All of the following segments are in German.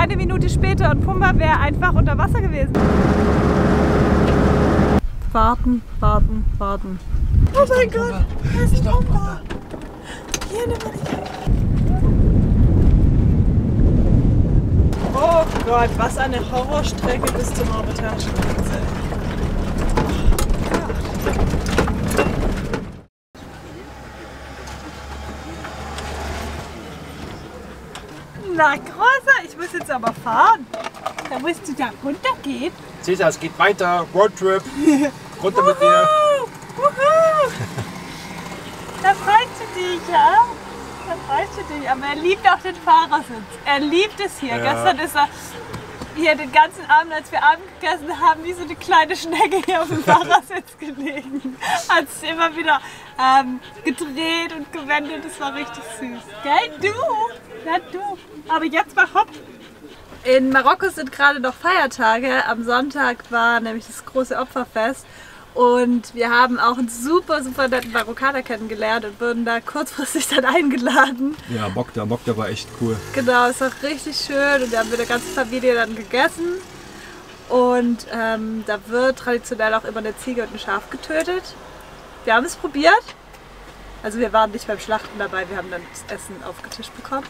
eine Minute später und Pumba wäre einfach unter Wasser gewesen. Warten, warten, warten. Oh mein Gott, da ist ein Pumba. Hier, nimm mal die. Oh Gott, was eine Horrorstrecke bis zum Mauretanischen Insel. Na, Großer, ich muss jetzt aber fahren. Da musst du da runtergehen. Cäsar, es geht weiter. Roadtrip. Runter mit dir. Wuhu! Da freust du dich, ja? Da freust du dich. Aber er liebt auch den Fahrersitz. Er liebt es hier. Ja. Gestern ist er hier den ganzen Abend, als wir Abend gegessen haben, wie so eine kleine Schnecke hier auf dem Fahrersitz gelegen. Hat sich immer wieder gedreht und gewendet. Das war richtig süß. Gell? Du? Ja, du. Aber jetzt mal hopp. In Marokko sind gerade noch Feiertage. Am Sonntag war nämlich das große Opferfest. Und wir haben auch einen super, super netten Marokkaner kennengelernt und wurden da kurzfristig dann eingeladen. Ja, Mokta war echt cool. Genau, es war richtig schön und wir haben mit der ganzen Familie dann gegessen. Und da wird traditionell auch immer eine Ziege und ein Schaf getötet. Wir haben es probiert. Also wir waren nicht beim Schlachten dabei, wir haben dann das Essen aufgetischt bekommen.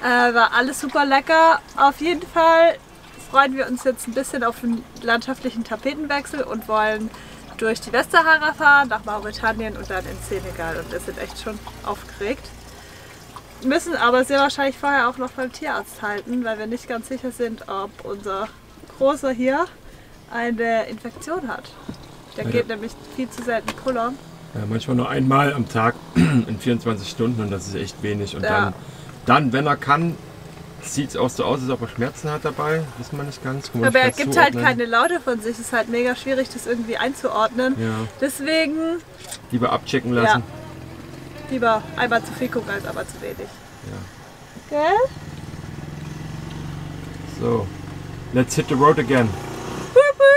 War alles super lecker. Auf jeden Fall freuen wir uns jetzt ein bisschen auf einen landschaftlichen Tapetenwechsel und wollen durch die Westsahara fahren, nach Mauretanien und dann ins Senegal. Und wir sind echt schon aufgeregt. Müssen aber sehr wahrscheinlich vorher auch noch beim Tierarzt halten, weil wir nicht ganz sicher sind, ob unser Großer hier eine Infektion hat. Der geht nämlich viel zu selten pullern. Ja, manchmal nur einmal am Tag in 24 Stunden und das ist echt wenig. Und dann, wenn er kann, sieht es auch so aus, als ob er Schmerzen hat dabei. Wissen wir nicht ganz. Aber er gibt halt keine Laute von sich. Es ist halt mega schwierig, das irgendwie einzuordnen. Ja. Deswegen lieber abchecken lassen. Ja. Lieber einmal zu viel gucken, als aber zu wenig. Ja. Gell? So, let's hit the road again. Boop, boop.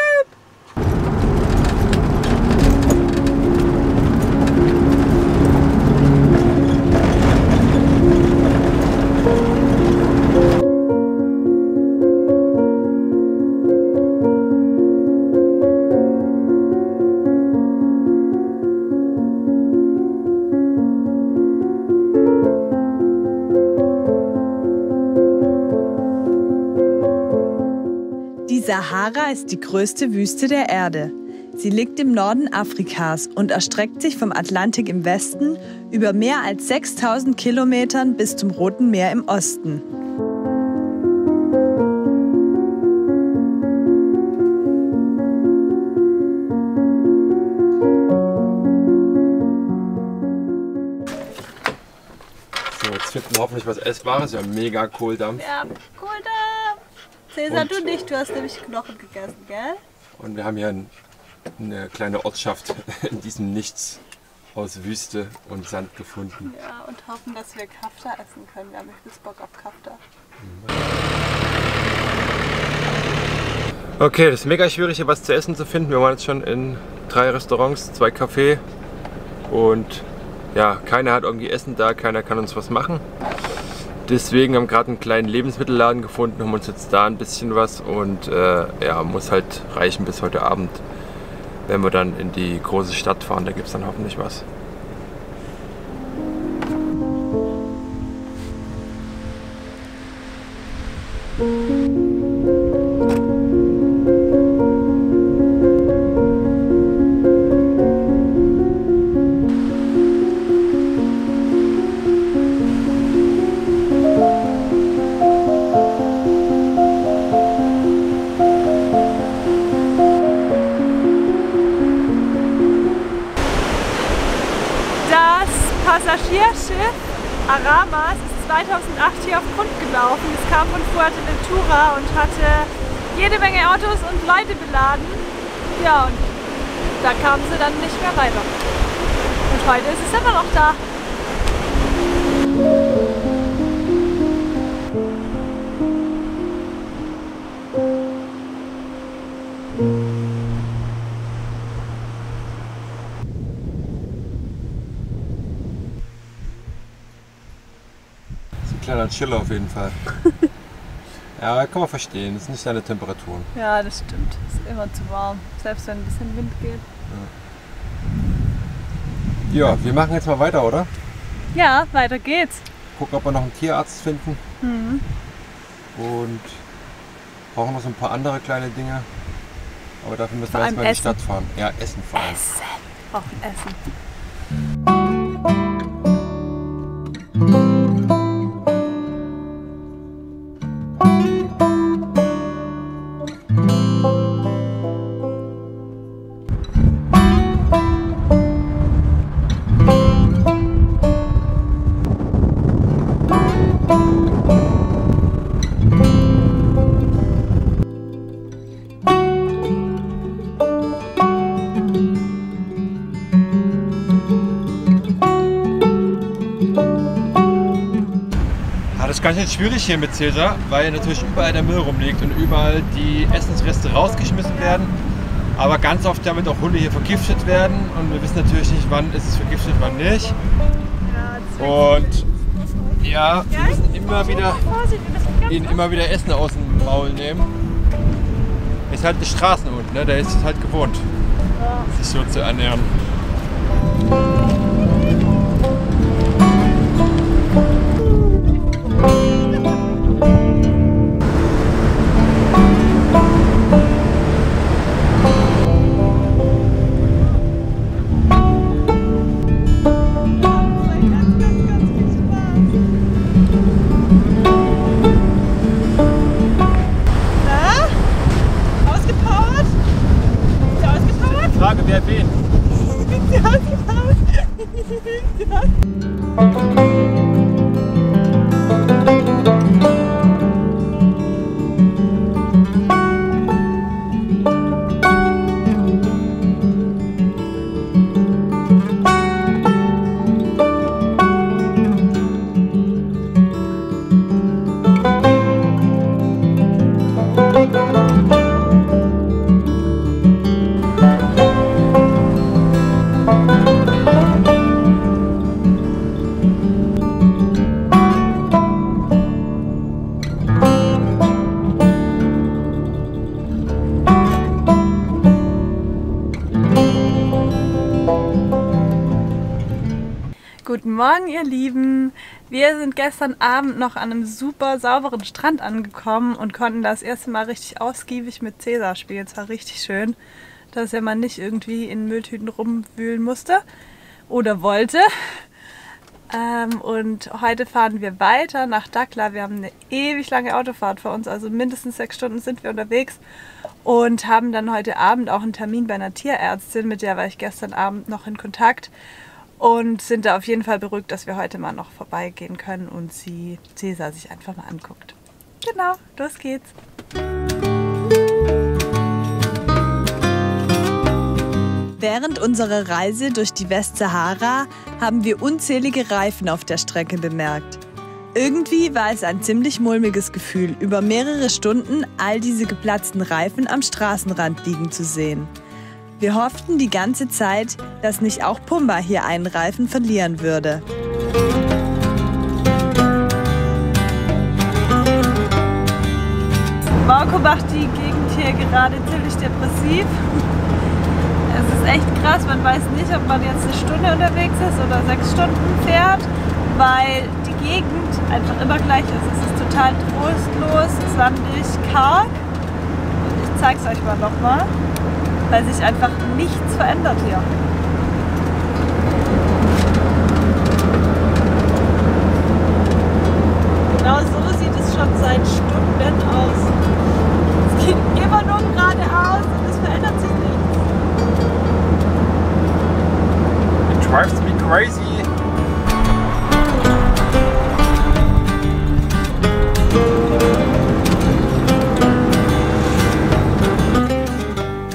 Die Sahara ist die größte Wüste der Erde. Sie liegt im Norden Afrikas und erstreckt sich vom Atlantik im Westen über mehr als 6000 Kilometern bis zum Roten Meer im Osten. So, jetzt finden wir hoffentlich was Essbares. Ja, mega Kohldampf. Ja, cool da. Cäsar, du nicht, du hast nämlich Knochen gegessen, gell? Und wir haben hier eine kleine Ortschaft in diesem Nichts aus Wüste und Sand gefunden. Ja, und hoffen, dass wir Kafta essen können. Wir haben echt Bock auf Kafta. Okay, das ist mega schwierig, hier was zu essen zu finden. Wir waren jetzt schon in 3 Restaurants, 2 Cafés und ja, keiner hat irgendwie Essen da, keiner kann uns was machen. Deswegen haben wir gerade einen kleinen Lebensmittelladen gefunden, haben uns jetzt da ein bisschen was und ja, muss halt reichen bis heute Abend, wenn wir dann in die große Stadt fahren. Da gibt es dann hoffentlich was. Passagierschiff Aramas ist 2008 hier auf Grund gelaufen. Es kam von Fuerteventura und hatte jede Menge Autos und Leute beladen. Ja, und da kamen sie dann nicht mehr weiter. Und heute ist es immer noch da. Kleiner Chiller auf jeden Fall. Ja, kann man verstehen. Das ist nicht deine Temperaturen. Ja, das stimmt. Es ist immer zu warm. Selbst wenn ein bisschen Wind geht. Ja, wir machen jetzt mal weiter, oder? Ja, weiter geht's. Gucken, ob wir noch einen Tierarzt finden. Und brauchen noch so ein paar andere kleine Dinge. Aber dafür müssen wir erstmal in die Stadt fahren. Ja, Essen vor allem. Essen. Wir brauchen Essen. Das ist ganz schön schwierig hier mit Caesar, weil natürlich überall der Müll rumliegt und überall die Essensreste rausgeschmissen werden. Aber ganz oft damit auch Hunde hier vergiftet werden und wir wissen natürlich nicht, wann ist es vergiftet, wann nicht. Und ja, wir müssen ihnen immer wieder Essen aus dem Maul nehmen. Ist halt ein Straßenhund, ne? Der ist es halt gewohnt, sich so zu ernähren. Frage, wer wen? Guten Morgen, ihr Lieben! Wir sind gestern Abend noch an einem super sauberen Strand angekommen und konnten das erste Mal richtig ausgiebig mit Caesar spielen. Es war richtig schön, dass er mal nicht irgendwie in Mülltüten rumwühlen musste oder wollte. Und heute fahren wir weiter nach Dakhla. Wir haben eine ewig lange Autofahrt vor uns, also mindestens 6 Stunden sind wir unterwegs und haben dann heute Abend auch einen Termin bei einer Tierärztin, mit der war ich gestern Abend noch in Kontakt. Und sind da auf jeden Fall beruhigt, dass wir heute mal noch vorbeigehen können und sie Caesar sich einfach mal anguckt. Genau, los geht's! Während unserer Reise durch die Westsahara haben wir unzählige Reifen auf der Strecke bemerkt. Irgendwie war es ein ziemlich mulmiges Gefühl, über mehrere Stunden all diese geplatzten Reifen am Straßenrand liegen zu sehen. Wir hofften die ganze Zeit, dass nicht auch Pumba hier einen Reifen verlieren würde. Marco macht die Gegend hier gerade ziemlich depressiv. Es ist echt krass, man weiß nicht, ob man jetzt eine Stunde unterwegs ist oder 6 Stunden fährt, weil die Gegend einfach immer gleich ist. Es ist total trostlos, sandig, karg. Und ich zeig's euch mal nochmal, weil sich einfach nichts verändert hier. Genau so sieht es schon seit Stunden aus. Es geht immer nur geradeaus und es verändert sich nichts. It drives me crazy.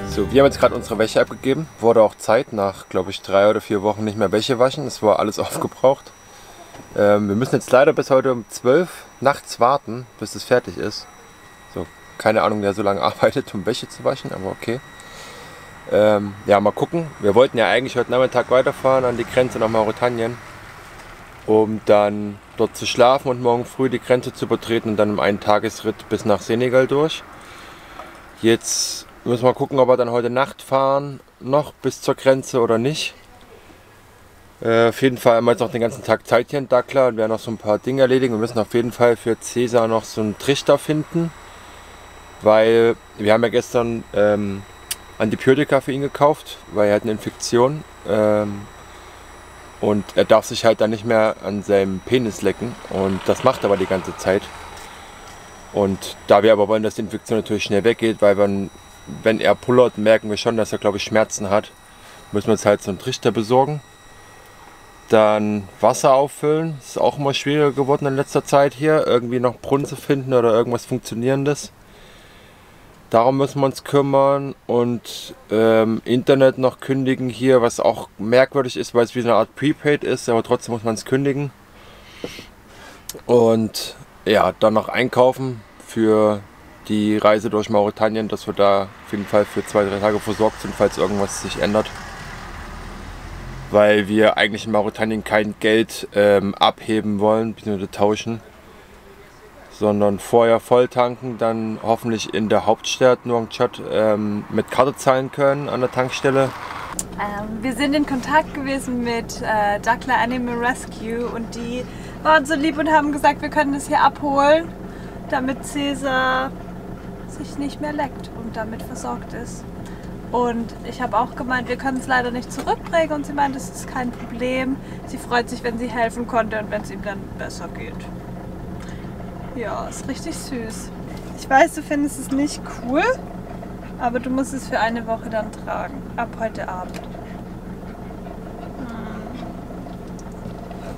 So, wir haben jetzt gerade unsere Wäsche abgegeben. Wurde auch Zeit, nach glaube ich 3 oder 4 Wochen nicht mehr Wäsche waschen. Es war alles aufgebraucht. Wir müssen jetzt leider bis heute um 12 nachts warten, bis es fertig ist. So, keine Ahnung, wer so lange arbeitet, um Wäsche zu waschen, aber okay. Ja, mal gucken. Wir wollten ja eigentlich heute Nachmittag weiterfahren an die Grenze nach Mauretanien, um dann dort zu schlafen und morgen früh die Grenze zu übertreten und dann im Eintagesritt bis nach Senegal durch. Jetzt müssen wir gucken, ob wir dann heute Nacht fahren, noch bis zur Grenze oder nicht. Auf jeden Fall haben wir jetzt noch den ganzen Tag Zeit hier in Dakhla und werden noch so ein paar Dinge erledigen. Wir müssen auf jeden Fall für Cäsar noch so einen Trichter finden, weil wir haben ja gestern Antibiotika für ihn gekauft, weil er hat eine Infektion und er darf sich halt dann nicht mehr an seinem Penis lecken und das macht er aber die ganze Zeit. Und da wir aber wollen, dass die Infektion natürlich schnell weggeht, weil wenn er pullert, merken wir schon, dass er, glaube ich, Schmerzen hat, müssen wir uns halt so einen Trichter besorgen. Dann Wasser auffüllen, das ist auch immer schwieriger geworden in letzter Zeit hier, irgendwie noch Brunnen zu finden oder irgendwas Funktionierendes. Darum müssen wir uns kümmern und Internet noch kündigen hier, was auch merkwürdig ist, weil es wie eine Art Prepaid ist, aber trotzdem muss man es kündigen. Und ja, dann noch einkaufen für die Reise durch Mauretanien, dass wir da auf jeden Fall für 2-3 Tage versorgt sind, falls irgendwas sich ändert. Weil wir eigentlich in Mauretanien kein Geld abheben wollen, bzw. tauschen, sondern vorher voll tanken, dann hoffentlich in der Hauptstadt Nouakchott mit Karte zahlen können an der Tankstelle. Wir sind in Kontakt gewesen mit Dakhla Animal Rescue und die waren so lieb und haben gesagt, wir können das hier abholen, damit Cäsar sich nicht mehr leckt und damit versorgt ist. Und ich habe auch gemeint, wir können es leider nicht zurückbringen und sie meint, das ist kein Problem. Sie freut sich, wenn sie helfen konnte und wenn es ihm dann besser geht. Ja, ist richtig süß. Ich weiß, du findest es nicht cool, aber du musst es für eine Woche dann tragen, ab heute Abend.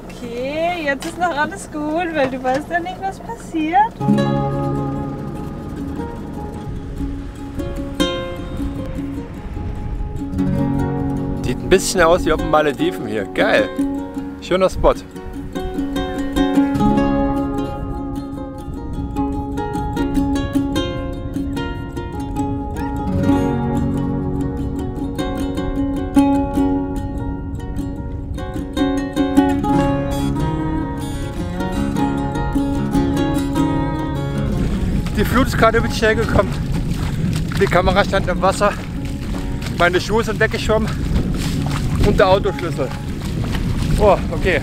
Okay, jetzt ist noch alles gut, weil du weißt ja nicht, was passiert. Sieht ein bisschen aus wie auf den Malediven hier. Geil. Schöner Spot. Die Flut ist gerade mit schnell gekommen. Die Kamera stand im Wasser. Meine Schuhe sind weggeschwommen. Und der Autoschlüssel. Oh, okay.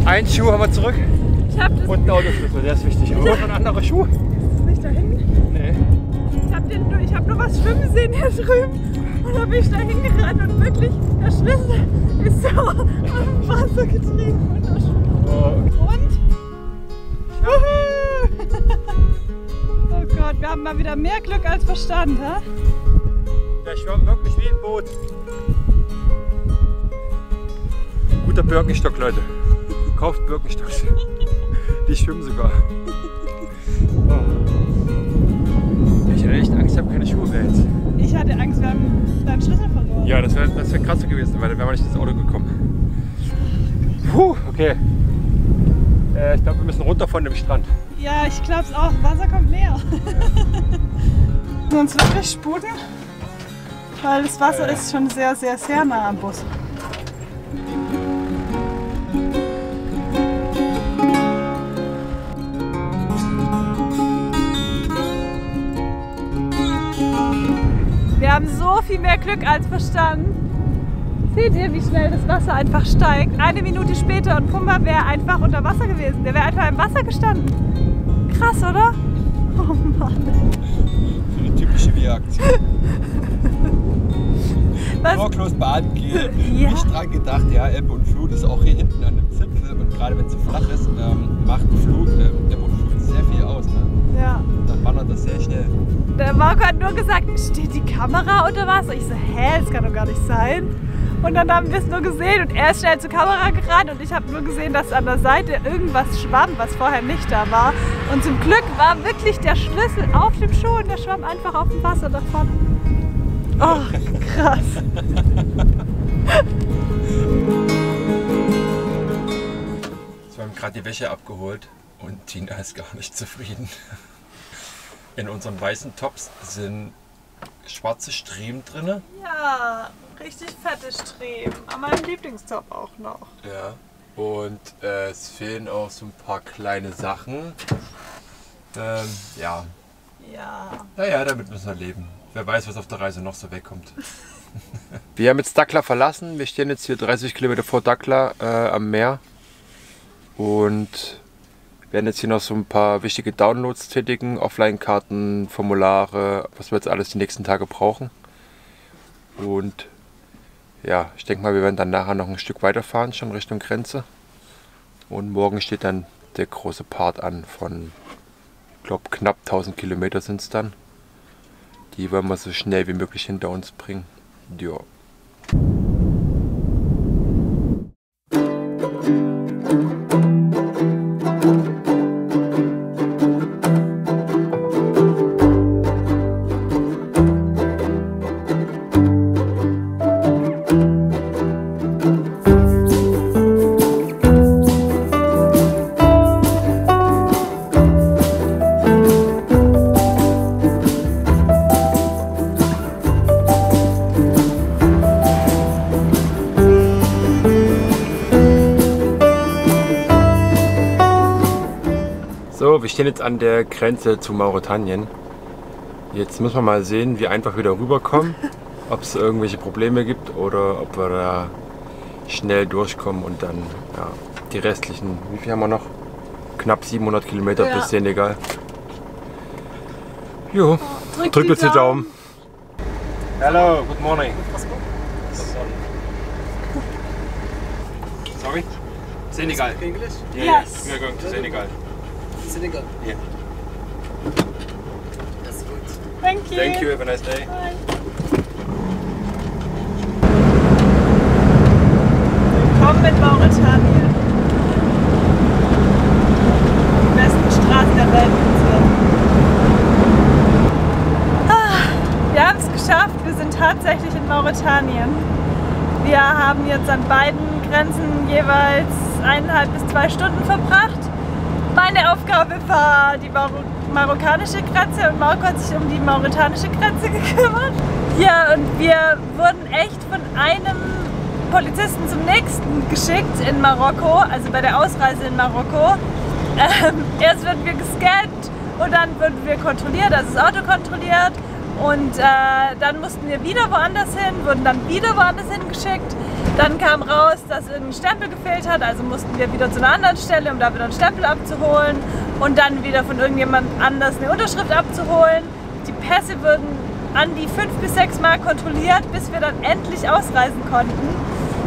Ein Schuh haben wir zurück. Und der Autoschlüssel, der ist wichtig. Oh, noch ein anderer Schuh. Ist das nicht da hinten? Nee. Ich hab nur was schwimmen sehen hier drüben. Und da bin ich da hingerannt und wirklich, der Schlüssel ist so auf dem Wasser getrieben. Und da schwimmt. Und? Oh Gott, wir haben mal wieder mehr Glück als Verstand, hä? Der schwimmt wirklich wie ein Boot. Guter Birkenstock, Leute. Kauft Birkenstocks. Die schwimmen sogar. Oh. Ich hatte echt Angst, ich habe keine Schuhe mehr jetzt. Ich hatte Angst, wir haben deinen Schlüssel verloren. Ja, das wär krasser gewesen, weil dann wären wir nicht ins Auto gekommen. Puh, okay. Ich glaube, wir müssen runter von dem Strand. Ja, ich glaub's auch. Wasser kommt näher. Wir uns wirklich sputen, weil das Wasser ist schon sehr, sehr, sehr nah am Bus. Wir haben so viel mehr Glück als Verstand. Seht ihr, wie schnell das Wasser einfach steigt? Eine Minute später und Pumba wäre einfach unter Wasser gewesen. Der wäre einfach im Wasser gestanden. Krass, oder? Oh Mann. So eine typische Wir-Aktion. Was? Sorglos baden gehen. Ja. Nicht dran gedacht, ja, Ebbe und Flut ist auch hier hinten an dem Zipfel. Und gerade wenn es so flach ist, macht Flut, Ebbe und Flut sehr viel aus. Ne? Ja. Dann wandert das sehr schnell. Der Marco hat nur gesagt, steht die Kamera unter Wasser? Ich so, hä, das kann doch gar nicht sein. Und dann haben wir es nur gesehen und er ist schnell zur Kamera gerannt und ich habe nur gesehen, dass an der Seite irgendwas schwamm, was vorher nicht da war. Und zum Glück war wirklich der Schlüssel auf dem Schuh und der schwamm einfach auf dem Wasser davon. Oh, krass. Wir haben gerade die Wäsche abgeholt und Tina ist gar nicht zufrieden. In unseren weißen Tops sind schwarze Striemen drin. Ja, richtig fette Striemen. Aber mein Lieblingstop auch noch. Ja. Und es fehlen auch so ein paar kleine Sachen. Ja. Naja, damit müssen wir leben. Wer weiß, was auf der Reise noch so wegkommt. Wir haben jetzt Dakhla verlassen. Wir stehen jetzt hier 30 Kilometer vor Dakhla am Meer. Und werden jetzt hier noch so ein paar wichtige Downloads tätigen. Offline-Karten, Formulare, was wir jetzt alles die nächsten Tage brauchen. Und ja, ich denke mal, wir werden dann nachher noch ein Stück weiterfahren, schon Richtung Grenze. Und morgen steht dann der große Part an von, ich glaube, knapp 1000 Kilometer sind es dann. Die wollen wir so schnell wie möglich hinter uns bringen. Ja. So, wir stehen jetzt an der Grenze zu Mauretanien. Jetzt müssen wir mal sehen, wie einfach wir da rüberkommen. Ob es irgendwelche Probleme gibt oder ob wir da schnell durchkommen und dann ja, die restlichen, wie viel haben wir noch? Knapp 700 Kilometer bis Senegal. Jo, drückt uns die Daumen. Hello, good morning. Sorry? Senegal. English? Yes. We are going to Senegal. Senegal. Yeah. That's good. Thank you. Thank you, have a nice day. Bye. Willkommen in Mauretanien. Die besten Straßen der Welt. Wir haben es geschafft, wir sind tatsächlich in Mauretanien. Wir haben jetzt an beiden Grenzen jeweils 1,5 bis 2 Stunden verbracht. Meine Aufgabe war die marokkanische Grenze und Marco hat sich um die mauretanische Grenze gekümmert. Ja, und wir wurden echt von einem Polizisten zum nächsten geschickt in Marokko, also bei der Ausreise in Marokko. Erst wurden wir gescannt und dann wurden wir kontrolliert, also das Auto kontrolliert. Und dann mussten wir wieder woanders hin, wurden dann wieder woanders hingeschickt. Dann kam raus, dass irgendein Stempel gefehlt hat, also mussten wir wieder zu einer anderen Stelle, um da wieder einen Stempel abzuholen. Und dann wieder von irgendjemand anders eine Unterschrift abzuholen. Die Pässe wurden an die 5 bis 6 Mal kontrolliert, bis wir dann endlich ausreisen konnten.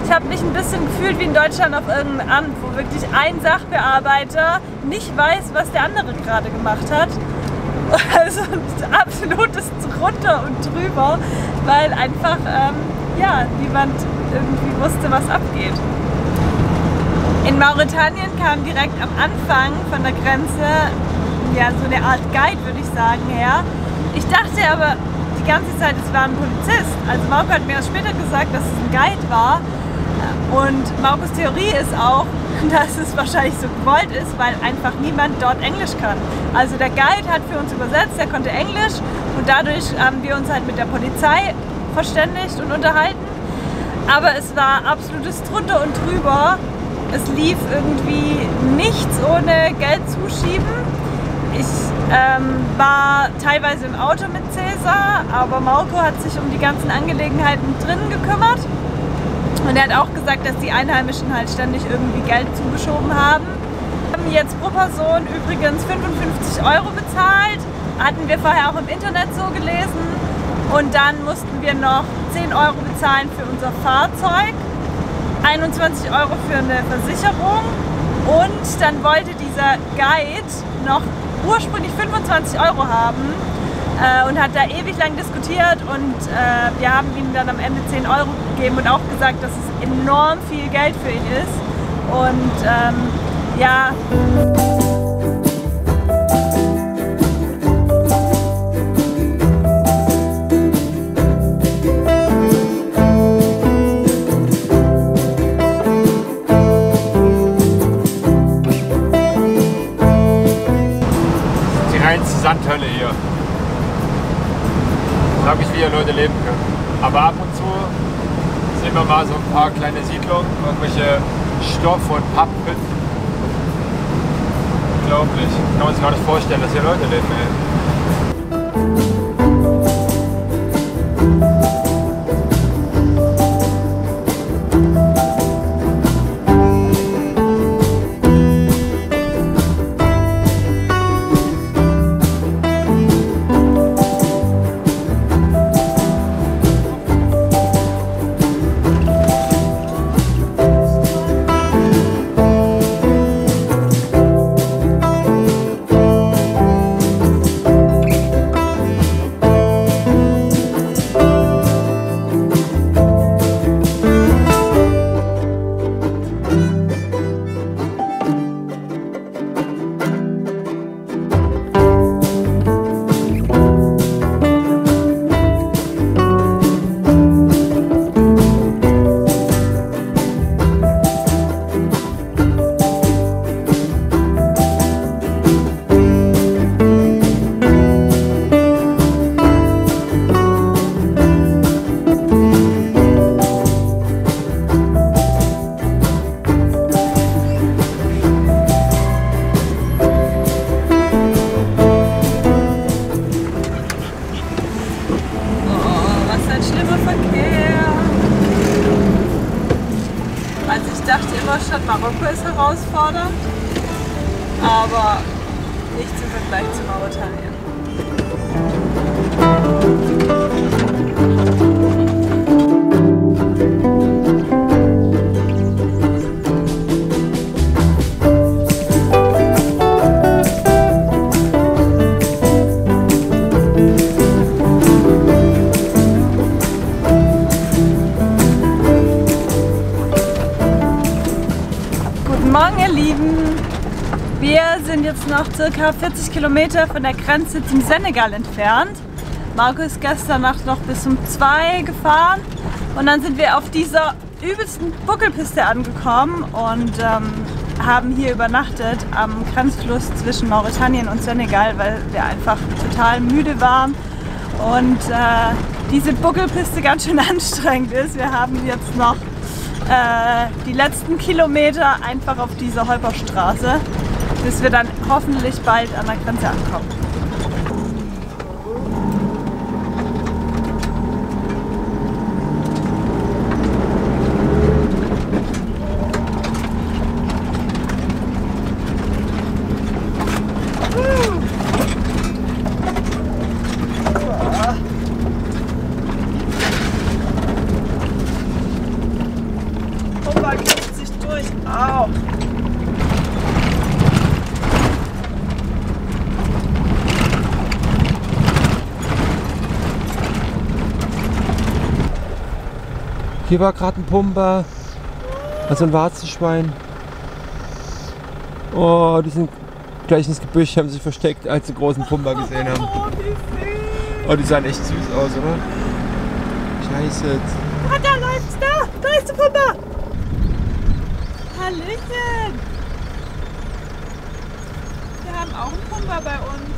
Ich habe mich ein bisschen gefühlt wie in Deutschland auf irgendeinem Amt, wo wirklich ein Sachbearbeiter nicht weiß, was der andere gerade gemacht hat. Also ein absolutes drunter und drüber, weil einfach ja, niemand irgendwie wusste, was abgeht. In Mauretanien kam direkt am Anfang von der Grenze ja, so eine Art Guide, würde ich sagen, her. Ich dachte aber die ganze Zeit, es war ein Polizist. Also Marco hat mir erst später gesagt, dass es ein Guide war. Und Marcos Theorie ist auch, dass es wahrscheinlich so gewollt ist, weil einfach niemand dort Englisch kann. Also der Guide hat für uns übersetzt, er konnte Englisch und dadurch haben wir uns halt mit der Polizei verständigt und unterhalten. Aber es war absolutes drunter und drüber. Es lief irgendwie nichts ohne Geld zuschieben. Ich war teilweise im Auto mit Cäsar, aber Marco hat sich um die ganzen Angelegenheiten drinnen gekümmert. Und er hat auch gesagt, dass die Einheimischen halt ständig irgendwie Geld zugeschoben haben. Wir haben jetzt pro Person übrigens 55 € bezahlt. Hatten wir vorher auch im Internet so gelesen. Und dann mussten wir noch 10 € bezahlen für unser Fahrzeug, 21 € für eine Versicherung. Und dann wollte dieser Guide noch ursprünglich 25 € haben. Und hat da ewig lang diskutiert und wir haben ihm dann am Ende 10 € gegeben und auch gesagt, dass es enorm viel Geld für ihn ist. Und ja. Die reinste Sandhölle hier. Ich frage mich, wie hier Leute leben können. Aber ab und zu sehen wir mal so ein paar kleine Siedlungen, irgendwelche Stoff und Papp. Unglaublich. Kann man sich gar nicht vorstellen, dass hier Leute leben, ey. Marokko ist herausfordernd, aber nichts im Vergleich zu Mauretanien. Guten Morgen, ihr Lieben! Wir sind jetzt noch ca. 40 Kilometer von der Grenze zum Senegal entfernt. Marco ist gestern Nacht noch bis um 2 gefahren und dann sind wir auf dieser übelsten Buckelpiste angekommen und haben hier übernachtet am Grenzfluss zwischen Mauretanien und Senegal, weil wir einfach total müde waren und diese Buckelpiste ganz schön anstrengend ist. Wir haben jetzt noch die letzten Kilometer einfach auf dieser Holperstraße, bis wir dann hoffentlich bald an der Grenze ankommen. Au! Hier war gerade ein Pumper, also ein Warzenschwein. Oh, die sind gleich ins Gebüsch, haben sich versteckt, als sie großen Pumper gesehen haben. Oh, wie süß! Oh, die sahen echt süß aus, oder? Scheiße. Ah, da läuft's da! Da ist der Pumper! Hallöchen! Wir haben auch einen Pumper bei uns.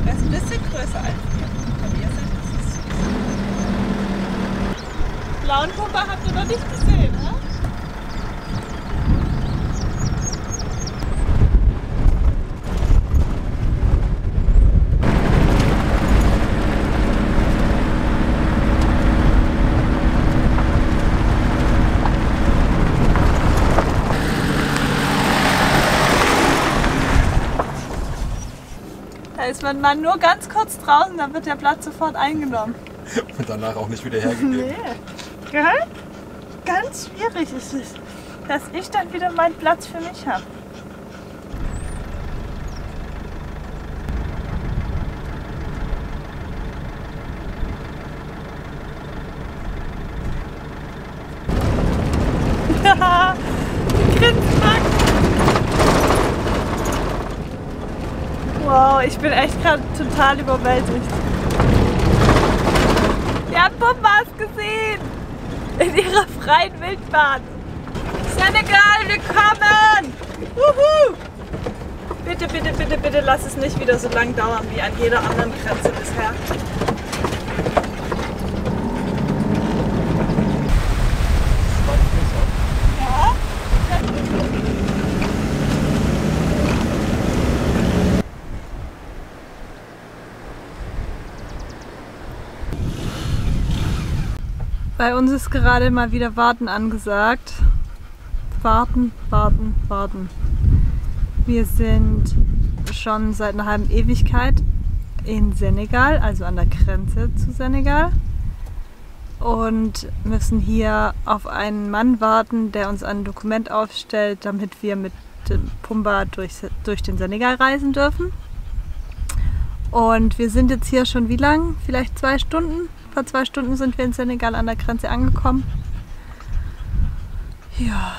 Er ist ein bisschen größer als wir. Aber ihr seid richtig süß. Blauen Pumper habt ihr noch nicht gesehen, ne? Da ist man mal nur ganz kurz draußen, dann wird der Platz sofort eingenommen. Und danach auch nicht wieder hergegeben. Nee. Gell? Ganz schwierig ist es, dass ich dann wieder meinen Platz für mich habe. Haha, die Grinsenbacken. Wow, ich bin echt gerade total überwältigt. Wir haben Pumbas gesehen! In ihrer freien Wildbahn! Senegal, willkommen! Wuhu! Bitte, bitte, bitte, bitte lass es nicht wieder so lang dauern wie an jeder anderen Grenze bisher. Bei uns ist gerade mal wieder Warten angesagt. Warten, warten, warten. Wir sind schon seit einer halben Ewigkeit in Senegal, also an der Grenze zu Senegal. Und müssen hier auf einen Mann warten, der uns ein Dokument aufstellt, damit wir mit dem Pumba durch den Senegal reisen dürfen. Und wir sind jetzt hier schon wie lang? Vielleicht 2 Stunden? Vor 2 Stunden sind wir in Senegal an der Grenze angekommen. Ja,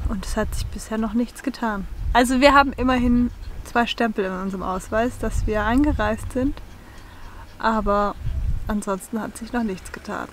und es hat sich bisher noch nichts getan. Also wir haben immerhin 2 Stempel in unserem Ausweis, dass wir eingereist sind. Aber ansonsten hat sich noch nichts getan.